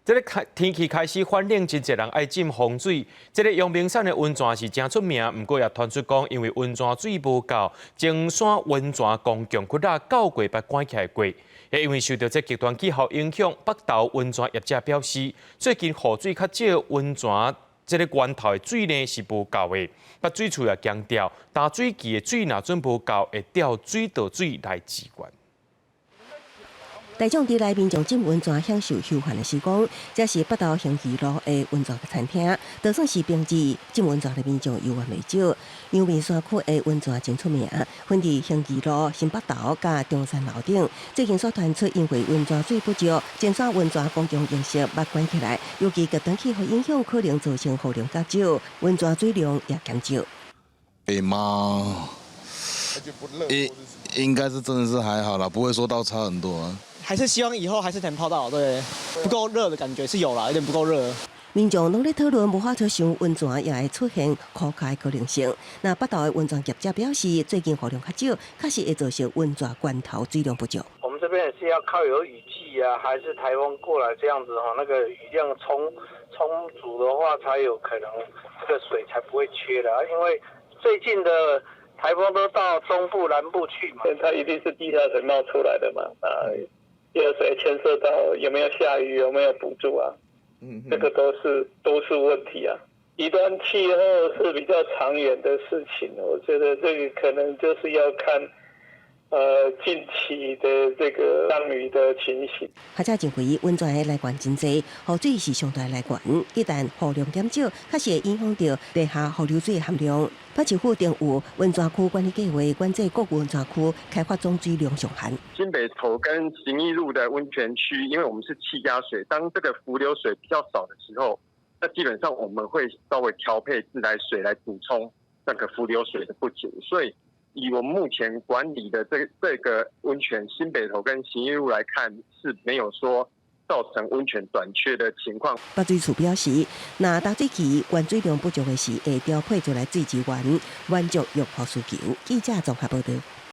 这个天气开始反冷，真侪人爱浸风水。这个阳明山的温泉是真出名，不过也传出讲，因为温泉水无够，金山温泉公共窟仔9个月捌关起来过。也因为受到这极端气候影响，北投温泉业者表示，最近雨水较少，温泉这个源头的水呢是无够的。北水处也强调，淡水期的水若准无够，会调水道水来支援。大众伫内面从浸温泉享受休闲的时光，这是北投兴义路的温泉餐厅，就算是平日浸温泉内面就游玩未少。阳明山区的温泉真出名，分伫兴义路、新北投甲中山楼顶。最近所传出因为温泉水不足，金山温泉公共形式捌关起来，尤其极端气候影响，可能造成雨量较少，温泉水量也减少。吗？应该是真的是还好啦，不会说到差很多啊。还是希望以后还是能泡到，对，不够热的感觉是有啦，有点不够热。民众拢在讨论无法度上温泉也会出现枯竭可能性。那北投的温泉业者表示，最近雨量较少，确实会造成温泉源头水量不足。我们这边也是要靠有雨季啊，还是台风过来这样子哈，那个雨量充足的话，才有可能这个水才不会缺的。因为最近的台风都到中部、南部去嘛，它一定是地下水冒出来的嘛，第二水牵涉到有没有下雨，有没有补助啊，这个都是问题啊。极端气候是比较长远的事情，我觉得这个可能就是要看近期的这个降雨的情形。学者认为，温泉的来源真济，雨水是上大来源。一旦雨量减少，确实会影响到地下雨流水的含量。北市府定有温泉区管理计划，管制各温泉区开发总水量上限。新北投跟行义路的温泉区，因为我们是气压水，当这个浮流水比较少的时候，那基本上我们会稍微调配自来水来补充那个浮流水的不足，所以以我们目前管理的这个温泉新北投跟行义路来看，是没有说造成温泉短缺的情况。北水处表示，那淡水期原水量不足的时，会调配出来水资源，满足用户需求。记者综合报道。